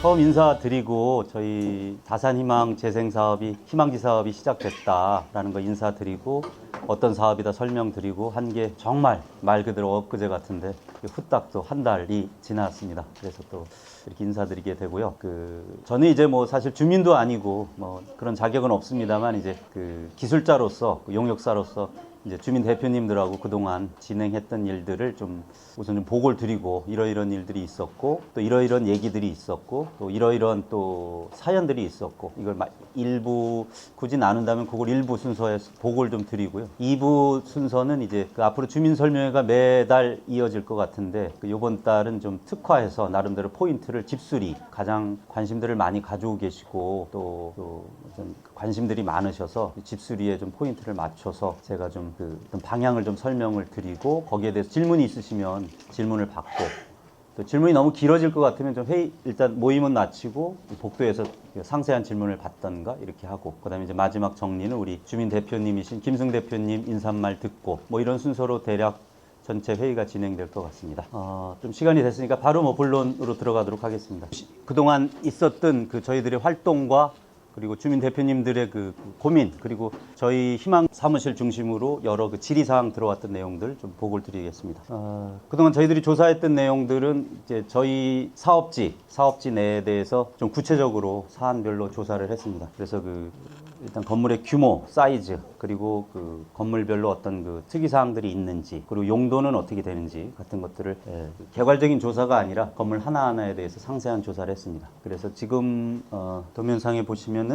처음 인사드리고 저희 다산희망재생사업이 희망지 사업이 시작됐다라는 거 인사드리고 어떤 사업이다 설명드리고 한 게 정말 말 그대로 엊그제 같은데 후딱 또 한 달이 지났습니다. 그래서 또 이렇게 인사드리게 되고요. 저는 이제 뭐 사실 주민도 아니고 뭐 그런 자격은 없습니다만 이제 기술자로서 용역사로서 이제 주민 대표님들하고 그동안 진행했던 일들을 좀 우선 좀 보고를 드리고 이러이런 일들이 있었고 또 이러이런 얘기들이 있었고 또 이러이런 또 사연들이 있었고 이걸 일부 굳이 나눈다면 그걸 일부 순서에서 보고를 좀 드리고요. 2부 순서는 이제 앞으로 주민 설명회가 매달 이어질 것 같은데 이번 달은 좀 특화해서 나름대로 포인트를 집수리 가장 관심들을 많이 가지고 계시고 또 좀 관심들이 많으셔서 집수리에 좀 포인트를 맞춰서 제가 좀 어떤 방향을 좀 설명을 드리고 거기에 대해서 질문이 있으시면 질문을 받고 또 질문이 너무 길어질 것 같으면 좀 일단 모임은 마치고 복도에서 상세한 질문을 받던가 이렇게 하고 그다음에 이제 마지막 정리는 우리 주민 대표님이신 김승 대표님 인사말 듣고 뭐 이런 순서로 대략 전체 회의가 진행될 것 같습니다. 좀 시간이 됐으니까 바로 뭐 본론으로 들어가도록 하겠습니다. 그동안 있었던 저희들의 활동과 그리고 주민 대표님들의 고민 그리고 저희 희망 사무실 중심으로 여러 질의사항 들어왔던 내용들 좀 보고를 드리겠습니다. 그동안 저희들이 조사했던 내용들은 이제 저희 사업지 내에 대해서 좀 구체적으로 사안별로 조사를 했습니다. 그래서 일단 건물의 규모, 사이즈 그리고 건물별로 어떤 특이사항들이 있는지 그리고 용도는 어떻게 되는지 같은 것들을 개괄적인 조사가 아니라 건물 하나하나에 대해서 상세한 조사를 했습니다. 그래서 지금 도면상에 보시면은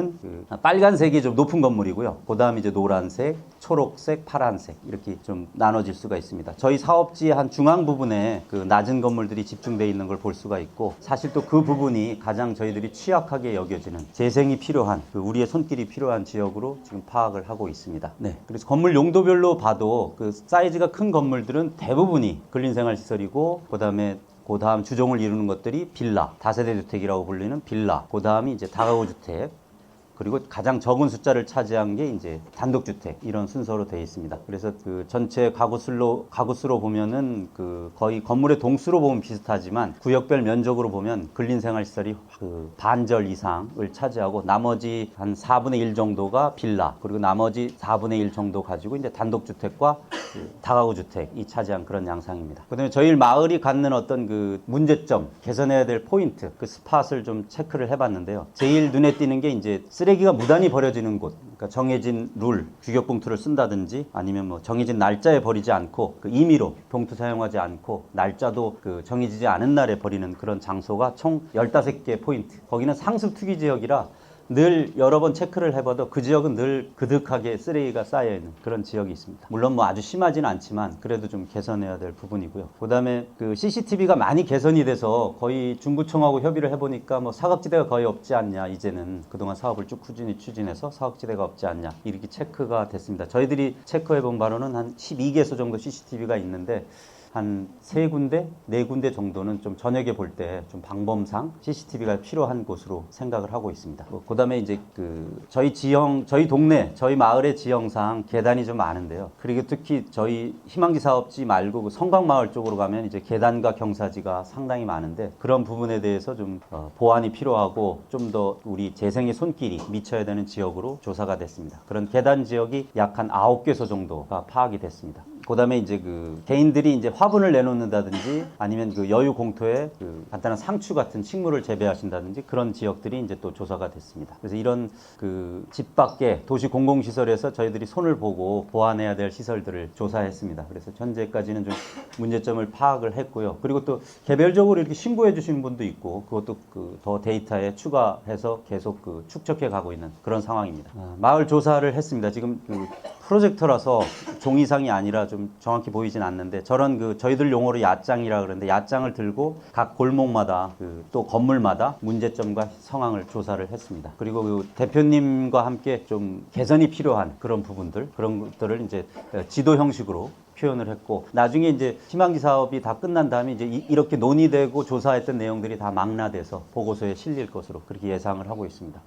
빨간색이 좀 높은 건물이고요. 그 다음에 이제 노란색, 초록색, 파란색 이렇게 좀 나눠질 수가 있습니다. 저희 사업지의 한 중앙 부분에 낮은 건물들이 집중되어 있는 걸 볼 수가 있고 사실 또 그 부분이 가장 저희들이 취약하게 여겨지는 재생이 필요한 우리의 손길이 필요한 지역으로 지금 파악을 하고 있습니다. 네. 그래서 건물 용도별로 봐도 사이즈가 큰 건물들은 대부분이 근린생활시설이고 그 다음 주종을 이루는 것들이 빌라, 다세대 주택이라고 불리는 빌라, 그 다음이 이제 다가구 주택, 그리고 가장 적은 숫자를 차지한 게 이제 단독주택 이런 순서로 되어 있습니다. 그래서 전체 가구수로 보면은 거의 건물의 동수로 보면 비슷하지만 구역별 면적으로 보면 근린생활시설이 반절 이상을 차지하고 나머지 한 4분의 1 정도가 빌라 그리고 나머지 4분의 1 정도 가지고 이제 단독주택과 다가구 주택이 차지한 그런 양상입니다. 그다음에 저희 마을이 갖는 어떤 문제점, 개선해야 될 포인트, 스팟을 좀 체크를 해봤는데요. 제일 눈에 띄는 게 이제 쓰레기가 무단히 버려지는 곳, 그러니까 정해진 룰, 규격 봉투를 쓴다든지 아니면 뭐 정해진 날짜에 버리지 않고 임의로 봉투 사용하지 않고 날짜도 정해지지 않은 날에 버리는 그런 장소가 총 15개 포인트. 거기는 상습 투기 지역이라 늘 여러 번 체크를 해봐도 그 지역은 늘 그득하게 쓰레기가 쌓여있는 그런 지역이 있습니다. 물론 뭐 아주 심하지는 않지만 그래도 좀 개선해야 될 부분이고요. 그 다음에 CCTV가 많이 개선이 돼서 거의 중구청하고 협의를 해보니까 뭐 사각지대가 거의 없지 않냐 이제는 그동안 사업을 쭉 꾸준히 추진해서 사각지대가 없지 않냐 이렇게 체크가 됐습니다. 저희들이 체크해본 바로는 한 12개소 정도 CCTV가 있는데 한 3군데, 4군데 정도는 좀 저녁에 볼 때 좀 방범상 CCTV가 필요한 곳으로 생각을 하고 있습니다. 그 다음에 이제 저희 동네, 저희 마을의 지형상 계단이 좀 많은데요. 그리고 특히 저희 희망지 사업지 말고 성곽마을 쪽으로 가면 이제 계단과 경사지가 상당히 많은데 그런 부분에 대해서 좀 보완이 필요하고 좀 더 우리 재생의 손길이 미쳐야 되는 지역으로 조사가 됐습니다. 그런 계단 지역이 약 한 9개소 정도가 파악이 됐습니다. 그 다음에 이제 개인들이 이제 화분을 내놓는다든지 아니면 여유 공터에 간단한 상추 같은 식물을 재배하신다든지 그런 지역들이 이제 또 조사가 됐습니다. 그래서 이런 집 밖에 도시 공공시설에서 저희들이 손을 보고 보완해야 될 시설들을 조사했습니다. 그래서 현재까지는 좀 문제점을 파악을 했고요. 그리고 또 개별적으로 이렇게 신고해 주시는 분도 있고 그것도 더 데이터에 추가해서 계속 축적해 가고 있는 그런 상황입니다. 마을 조사를 했습니다. 지금 프로젝터라서 종이상이 아니라 좀 정확히 보이진 않는데 저런 저희들 용어로 야장이라 그러는데 야장을 들고 각 골목마다 또 건물마다 문제점과 상황을 조사를 했습니다. 그리고 대표님과 함께 좀 개선이 필요한 그런 부분들 그런 것들을 이제 지도 형식으로 표현을 했고 나중에 이제 희망지 사업이 다 끝난 다음에 이제 이렇게 논의되고 조사했던 내용들이 다 망라돼서 보고서에 실릴 것으로 그렇게 예상을 하고 있습니다.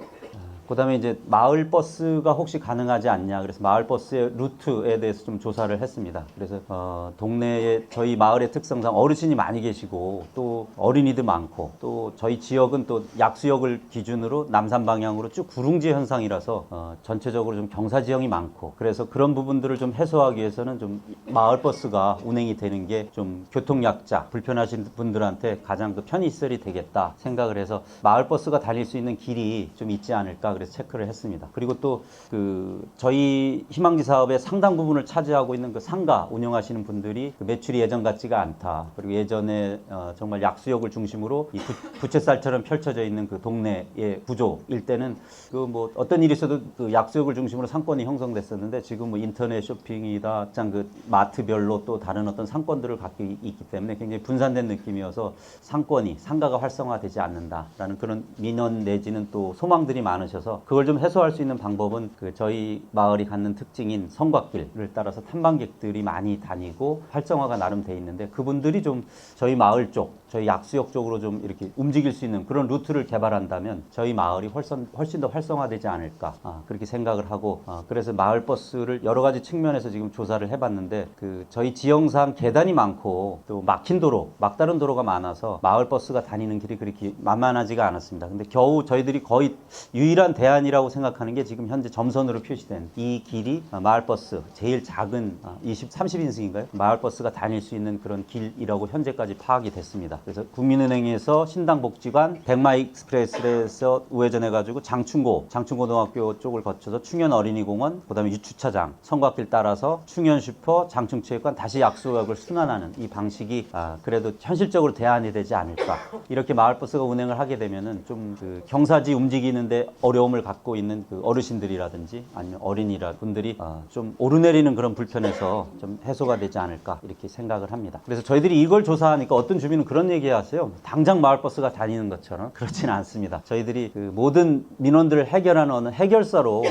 그다음에 이제 마을 버스가 혹시 가능하지 않냐. 그래서 마을 버스의 루트에 대해서 좀 조사를 했습니다. 그래서 동네에 저희 마을의 특성상 어르신이 많이 계시고 또 어린이도 많고 또 저희 지역은 또 약수역을 기준으로 남산 방향으로 쭉 구릉지 현상이라서 전체적으로 좀 경사 지형이 많고 그래서 그런 부분들을 좀 해소하기 위해서는 좀 마을 버스가 운행이 되는 게 좀 교통 약자 불편하신 분들한테 가장 그 편의시설이 되겠다 생각을 해서 마을 버스가 다닐 수 있는 길이 좀 있지 않을까 그래서 체크를 했습니다. 그리고 또 그 저희 희망지 사업의 상당 부분을 차지하고 있는 그 상가 운영하시는 분들이 그 매출이 예전 같지가 않다. 그리고 예전에 정말 약수역을 중심으로 이 부채살처럼 펼쳐져 있는 그 동네의 구조일 때는 그 뭐 어떤 일이 있어도 그 약수역을 중심으로 상권이 형성됐었는데 지금 뭐 인터넷 쇼핑이다, 짱 그 마트별로 또 다른 어떤 상권들을 갖고 있기 때문에 굉장히 분산된 느낌이어서 상가가 활성화되지 않는다라는 그런 민원 내지는 또 소망들이 많으셔서 그걸 좀 해소할 수 있는 방법은 그 저희 마을이 갖는 특징인 성곽길을 따라서 탐방객들이 많이 다니고 활성화가 나름 돼 있는데 그분들이 좀 저희 마을 쪽, 저희 약수역 쪽으로 좀 이렇게 움직일 수 있는 그런 루트를 개발한다면 저희 마을이 훨씬 더 활성화되지 않을까 그렇게 생각을 하고 그래서 마을 버스를 여러 가지 측면에서 지금 조사를 해봤는데 그 저희 지형상 계단이 많고 또 막힌 도로, 막다른 도로가 많아서 마을 버스가 다니는 길이 그렇게 만만하지가 않았습니다. 근데 겨우 저희들이 거의 유일한 대안이라고 생각하는 게 지금 현재 점선으로 표시된 이 길이 마을 버스 제일 작은 30인승인가요? 마을 버스가 다닐 수 있는 그런 길이라고 현재까지 파악이 됐습니다. 그래서 국민은행에서 신당복지관, 백마익스프레스에서 우회전해가지고 장충고등학교 쪽을 거쳐서 충현어린이공원, 그다음에 유주차장, 성곽길 따라서 충현슈퍼, 장충체육관 다시 약수역을 순환하는 이 방식이 그래도 현실적으로 대안이 되지 않을까. 이렇게 마을버스가 운행을 하게 되면은 좀 그 경사지 움직이는데 어려움을 갖고 있는 그 어르신들이라든지 아니면 어린이라 분들이 좀 오르내리는 그런 불편에서 좀 해소가 되지 않을까 이렇게 생각을 합니다. 그래서 저희들이 이걸 조사하니까 어떤 주민은 그런 얘기하세요. 당장 마을버스가 다니는 것처럼 그렇지는 않습니다. 저희들이 그 모든 민원들을 해결하는 어느 해결사로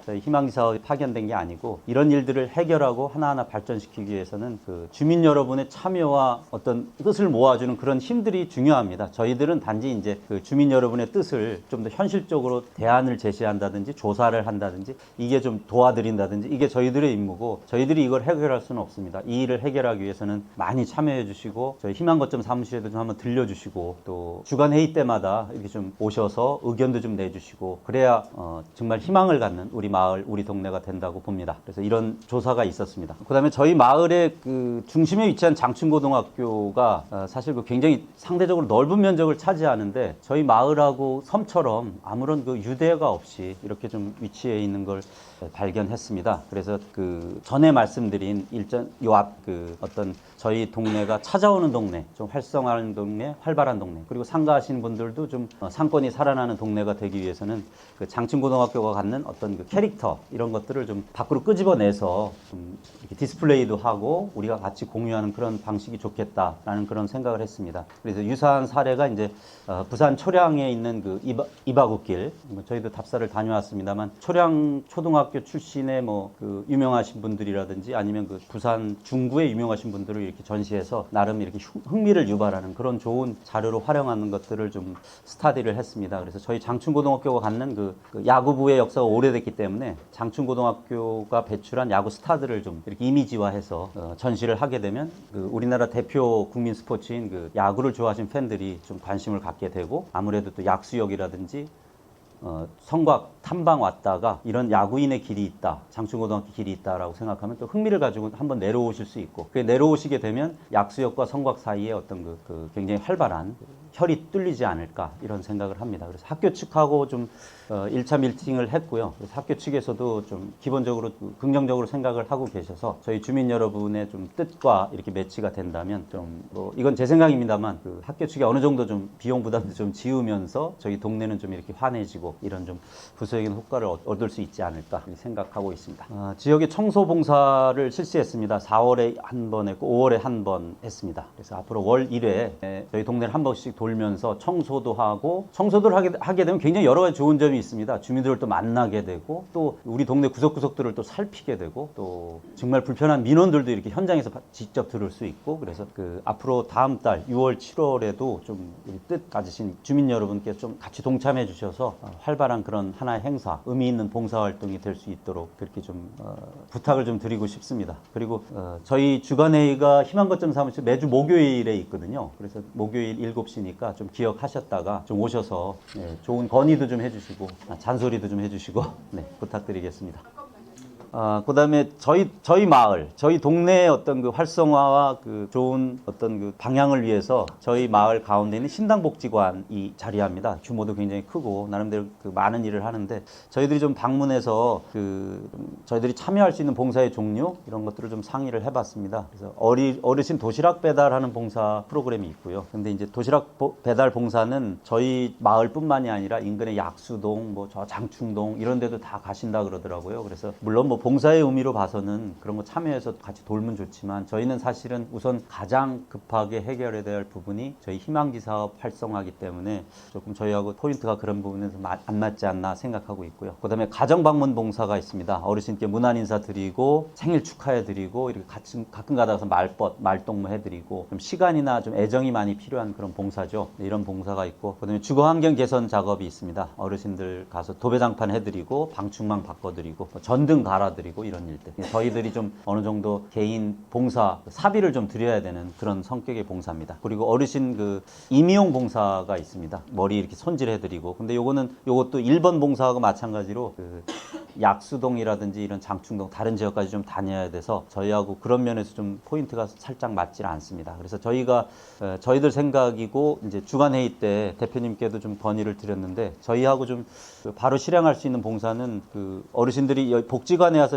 저희 희망지 사업이 파견된 게 아니고 이런 일들을 해결하고 하나하나 발전시키기 위해서는 그 주민 여러분의 참여와 어떤 뜻을 모아주는 그런 힘들이 중요합니다. 저희들은 단지 이제 그 주민 여러분의 뜻을 좀 더 현실적으로 대안을 제시한다든지 조사를 한다든지 이게 좀 도와드린다든지 이게 저희들의 임무고 저희들이 이걸 해결할 수는 없습니다. 이 일을 해결하기 위해서는 많이 참여해 주시고 저희 희망거점 사무실에도 좀 한번 들려주시고 또 주간 회의 때마다 이렇게 좀 오셔서 의견도 좀 내주시고 그래야 정말 희망을 갖는 우리 마을, 우리 동네가 된다고 봅니다. 그래서 이런 조사가 있었습니다. 그다음에 저희 마을의 그 중심에 위치한 장충고등학교가 사실 그 굉장히 상대적으로 넓은 면적을 차지하는데 저희 마을하고 섬처럼 아무런 그 유대가 없이 이렇게 좀 위치해 있는 걸 발견했습니다. 그래서 그 전에 말씀드린 요 앞 그 어떤 저희 동네가 찾아오는 동네, 좀 활성화하는 동네, 활발한 동네, 그리고 상가하시는 분들도 좀 상권이 살아나는 동네가 되기 위해서는 그 장충고등학교가 갖는 어떤 그 캐릭터 이런 것들을 좀 밖으로 끄집어내서 좀 이렇게 디스플레이도 하고 우리가 같이 공유하는 그런 방식이 좋겠다라는 그런 생각을 했습니다. 그래서 유사한 사례가 이제 부산 초량에 있는 그 이바구길, 저희도 답사를 다녀왔습니다만 초량 초등학교 출신의 뭐 그 유명하신 분들이라든지 아니면 그 부산 중구에 유명하신 분들을 이렇게 전시해서 나름 이렇게 흥미를 유발하는 그런 좋은 자료로 활용하는 것들을 좀 스타디를 했습니다. 그래서 저희 장충고등학교가 갖는 그 야구부의 역사가 오래됐기 때문에 장충고등학교가 배출한 야구 스타들을 좀 이렇게 이미지화해서 전시를 하게 되면 그 우리나라 대표 국민 스포츠인 그 야구를 좋아하시는 팬들이 좀 관심을 갖게 되고 아무래도 또 약수역이라든지 성곽 탐방 왔다가 이런 야구인의 길이 있다, 장충고등학교 길이 있다라고 생각하면 또 흥미를 가지고 한번 내려오실 수 있고 그 내려오시게 되면 약수역과 성곽 사이에 어떤 그 굉장히 활발한 혈이 뚫리지 않을까 이런 생각을 합니다. 그래서 학교 측하고 좀 1차 밀팅을 했고요. 그래서 학교 측에서도 좀 기본적으로 긍정적으로 생각을 하고 계셔서 저희 주민 여러분의 좀 뜻과 이렇게 매치가 된다면 좀 뭐 이건 제 생각입니다만 그 학교 측이 어느 정도 좀 비용 부담도 좀 지우면서 저희 동네는 좀 이렇게 환해지고 이런 좀 부수적인 효과를 얻을 수 있지 않을까 생각하고 있습니다. 지역에 청소 봉사를 실시했습니다. 4월에 한 번 했고 5월에 한 번 했습니다. 그래서 앞으로 월 1회 저희 동네를 한 번씩 돌면서 청소도 하고 청소를 하게 되면 굉장히 여러 가지 좋은 점이 있습니다. 주민들을 또 만나게 되고 또 우리 동네 구석구석들을 또 살피게 되고 또 정말 불편한 민원들도 이렇게 현장에서 직접 들을 수 있고 그래서 그 앞으로 다음 달 6월 7월에도 좀 우리 뜻 가지신 주민 여러분께 좀 같이 동참해 주셔서 활발한 그런 하나의 행사, 의미 있는 봉사활동이 될 수 있도록 그렇게 좀 부탁을 좀 드리고 싶습니다. 그리고 저희 주간회의가 희망거점 사무실 매주 목요일에 있거든요. 그래서 목요일 7시니까 좀 기억하셨다가 좀 오셔서 좋은 건의도 좀 해주시고 잔소리도 좀 해주시고 네, 부탁드리겠습니다. 그다음에 저희 마을, 저희 동네의 어떤 그 활성화와 그 좋은 어떤 그 방향을 위해서 저희 마을 가운데 있는 신당복지관이 자리합니다. 규모도 굉장히 크고 나름대로 그 많은 일을 하는데 저희들이 좀 방문해서 저희들이 참여할 수 있는 봉사의 종류 이런 것들을 좀 상의를 해봤습니다. 그래서 어르신 도시락 배달하는 봉사 프로그램이 있고요. 근데 이제 도시락 배달 봉사는 저희 마을뿐만이 아니라 인근의 약수동, 뭐 저 장충동 이런 데도 다 가신다 그러더라고요. 그래서 물론 뭐 봉사의 의미로 봐서는 그런 거 참여해서 같이 돌면 좋지만 저희는 사실은 우선 가장 급하게 해결해야 될 부분이 저희 희망지 사업 활성화이기 때문에 조금 저희하고 포인트가 그런 부분에서 안 맞지 않나 생각하고 있고요. 그다음에 가정 방문 봉사가 있습니다. 어르신께 문안 인사 드리고 생일 축하해 드리고 이렇게 가끔 가다가 말동무 해 드리고 좀 시간이나 좀 애정이 많이 필요한 그런 봉사죠. 네, 이런 봉사가 있고 그다음에 주거 환경 개선 작업이 있습니다. 어르신들 가서 도배장판 해 드리고 방충망 바꿔 드리고 전등 갈아 드리고 이런 일들. 저희들이 좀 어느 정도 개인 봉사 사비를 좀 드려야 되는 그런 성격의 봉사입니다. 그리고 어르신 그 임의용 봉사가 있습니다. 머리 이렇게 손질해 드리고. 근데 요것도 1번 봉사하고 마찬가지로 그 약수동이라든지 이런 장충동 다른 지역까지 좀 다녀야 돼서 저희하고 그런 면에서 좀 포인트가 살짝 맞질 않습니다. 그래서 저희들 생각이고 이제 주간 회의 때 대표님께도 좀 건의를 드렸는데 저희하고 좀 바로 실행할 수 있는 봉사는 그 어르신들이 복지관에 와서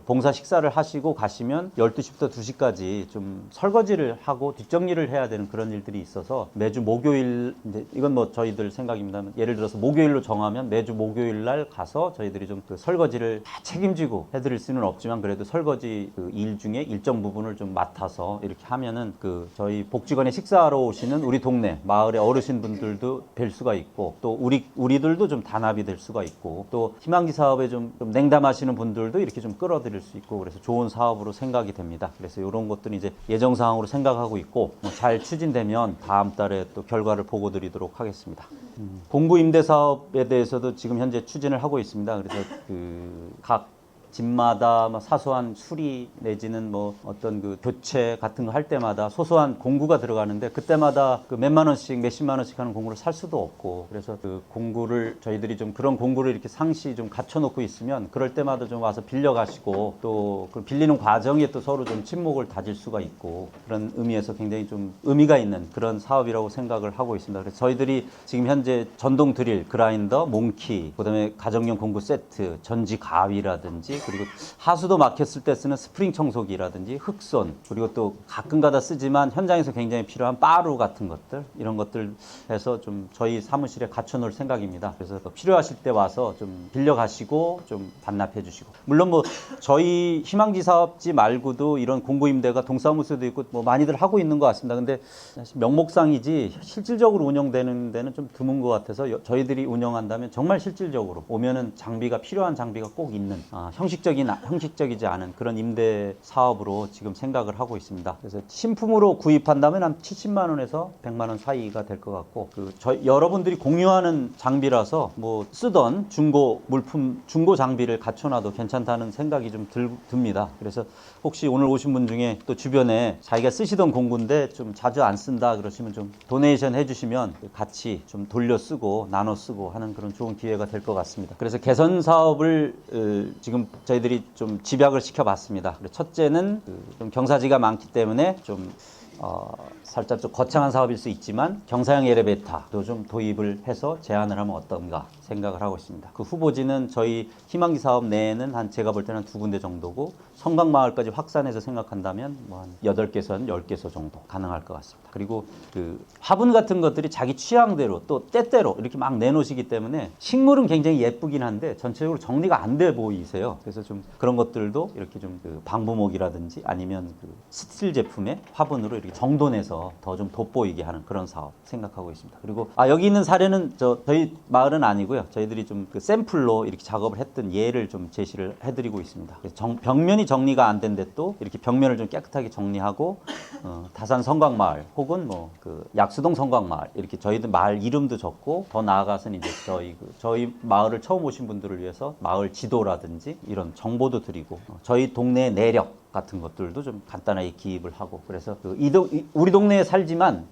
봉사 식사를 하시고 가시면 12시부터 2시까지 좀 설거지를 하고 뒷정리를 해야 되는 그런 일들이 있어서 매주 목요일 이건 뭐 저희들 생각입니다. 예를 들어서 목요일로 정하면 매주 목요일 날 가서 저희들이 좀 그 설거지를 다 책임지고 해드릴 수는 없지만 그래도 설거지 그 일 중에 일정 부분을 좀 맡아서 이렇게 하면은 그 저희 복지관에 식사하러 오시는 우리 동네 마을의 어르신분들도 뵐 수가 있고 또 우리들도 좀 단합이 될 수가 있고 또 희망지 사업에 좀 냉담하시는 분들도 이렇게 좀 끌어들일 수 있고 그래서 좋은 사업으로 생각이 됩니다. 그래서 이런 것들은 이제 예정사항으로 생각하고 있고 잘 추진되면 다음 달에 또 결과를 보고 드리도록 하겠습니다. 공구 임대 사업에 대해서도 지금 현재 추진을 하고 있습니다. 그래서 각 집마다 사소한 수리 내지는 뭐 어떤 그 교체 같은 거 할 때마다 소소한 공구가 들어가는데 그때마다 그 몇만 원씩 몇십만 원씩 하는 공구를 살 수도 없고 그래서 그 공구를 저희들이 좀 그런 공구를 이렇게 상시 좀 갖춰놓고 있으면 그럴 때마다 좀 와서 빌려 가시고 또 그 빌리는 과정에 또 서로 좀 친목을 다질 수가 있고 그런 의미에서 굉장히 좀 의미가 있는 그런 사업이라고 생각을 하고 있습니다. 그래서 저희들이 지금 현재 전동 드릴, 그라인더, 몽키, 그다음에 가정용 공구 세트, 전지 가위라든지 그리고 하수도 막혔을 때 쓰는 스프링 청소기라든지 흑손 그리고 또 가끔가다 쓰지만 현장에서 굉장히 필요한 빠루 같은 것들 이런 것들 해서 좀 저희 사무실에 갖춰놓을 생각입니다. 그래서 필요하실 때 와서 좀 빌려가시고 좀 반납해 주시고 물론 뭐 저희 희망지 사업지 말고도 이런 공구 임대가 동사무소도 있고 뭐 많이들 하고 있는 것 같습니다. 근데 사실 명목상이지 실질적으로 운영되는 데는 좀 드문 것 같아서 저희들이 운영한다면 정말 실질적으로 오면은 필요한 장비가 꼭 있는 형식적이지 않은 그런 임대 사업으로 지금 생각을 하고 있습니다. 그래서 신품으로 구입한다면 한 70만 원에서 100만 원 사이가 될 것 같고 여러분들이 공유하는 장비라서 뭐 쓰던 중고 장비를 갖춰놔도 괜찮다는 생각이 좀 듭니다. 그래서 혹시 오늘 오신 분 중에 또 주변에 자기가 쓰시던 공구인데 좀 자주 안 쓴다 그러시면 좀 도네이션 해주시면 같이 좀 돌려 쓰고 나눠 쓰고 하는 그런 좋은 기회가 될 것 같습니다. 그래서 개선 사업을 지금 저희들이 좀 집약을 시켜봤습니다. 첫째는 좀 경사지가 많기 때문에 좀 살짝 좀 거창한 사업일 수 있지만 경사형 엘리베이터도 좀 도입을 해서 제안을 하면 어떤가 생각을 하고 있습니다. 그 후보지는 저희 희망지 사업 내에는 제가 볼 때는 2군데 정도고 성곽마을까지 확산해서 생각한다면 뭐 한 8개선, 10개소 정도 가능할 것 같습니다. 그리고 그 화분 같은 것들이 자기 취향대로 또 때때로 이렇게 막 내놓으시기 때문에 식물은 굉장히 예쁘긴 한데 전체적으로 정리가 안 돼 보이세요. 그래서 좀 그런 것들도 이렇게 좀 그 방부목이라든지 아니면 그 스틸 제품의 화분으로 이렇게 정돈해서 더 좀 돋보이게 하는 그런 사업 생각하고 있습니다. 그리고 여기 있는 사례는 저희 마을은 아니고요. 아니고요. 저희들이 좀 그 샘플로 이렇게 작업을 했던 예를 좀 제시를 해드리고 있습니다. 그래서 벽면이 정리가 안 된 데 또 이렇게 벽면을 좀 깨끗하게 정리하고 다산 성곽마을 혹은 뭐 그 약수동 성곽마을 이렇게 저희들 마을 이름도 적고 더 나아가서는 이제 저희 마을을 처음 오신 분들을 위해서 마을 지도라든지 이런 정보도 드리고 저희 동네 내력 같은 것들도 좀 간단하게 기입을 하고 그래서 우리 동네에 살지만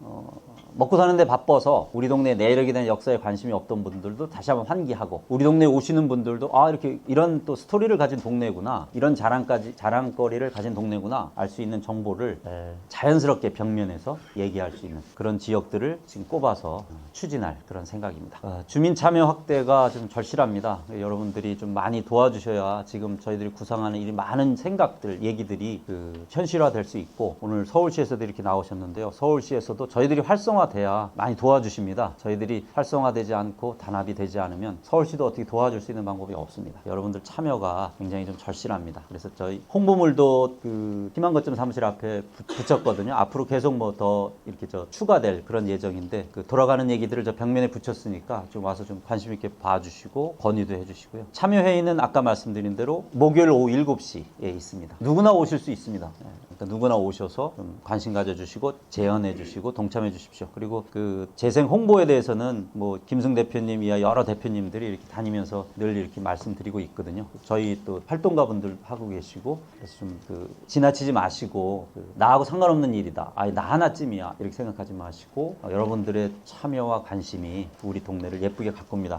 먹고 사는데 바빠서 우리 동네 내력에 대한 역사에 관심이 없던 분들도 다시 한번 환기하고 우리 동네에 오시는 분들도 아 이렇게 이런 또 스토리를 가진 동네구나 이런 자랑거리를 가진 동네구나 알 수 있는 정보를 자연스럽게 벽면에서 얘기할 수 있는 그런 지역들을 지금 꼽아서 추진할 그런 생각입니다. 주민 참여 확대가 좀 절실합니다. 여러분들이 좀 많이 도와주셔야 지금 저희들이 구상하는 이 많은 생각들 얘기들이 현실화될 수 있고 오늘 서울시에서도 이렇게 나오셨는데요. 서울시에서도 저희들이 활성화돼야 많이 도와주십니다. 저희들이 활성화되지 않고 단합이 되지 않으면 서울시도 어떻게 도와줄 수 있는 방법이 없습니다. 여러분들 참여가 굉장히 좀 절실합니다. 그래서 저희 홍보물도 그 희망거점 사무실 앞에 붙였거든요. 앞으로 계속 뭐 더 이렇게 추가될 그런 예정인데 그 돌아가는 얘기들을 저 벽면에 붙였으니까 좀 와서 좀 관심 있게 봐주시고 건의도 해주시고요. 참여회의는 아까 말씀드린 대로 목요일 오후 7시에 있습니다. 누구나 오실 수 있습니다. 그러니까 누구나 오셔서 좀 관심 가져주시고 제언해 주시고 동참해 주십시오. 그리고 그 재생 홍보에 대해서는 뭐 김승 대표님 이하 여러 대표님들이 이렇게 다니면서 늘 이렇게 말씀드리고 있거든요. 저희 또 활동가분들 하고 계시고 그래서 좀 지나치지 마시고 나하고 상관없는 일이다. 아니 나 하나쯤이야 이렇게 생각하지 마시고 여러분들의 참여와 관심이 우리 동네를 예쁘게 가꿉니다.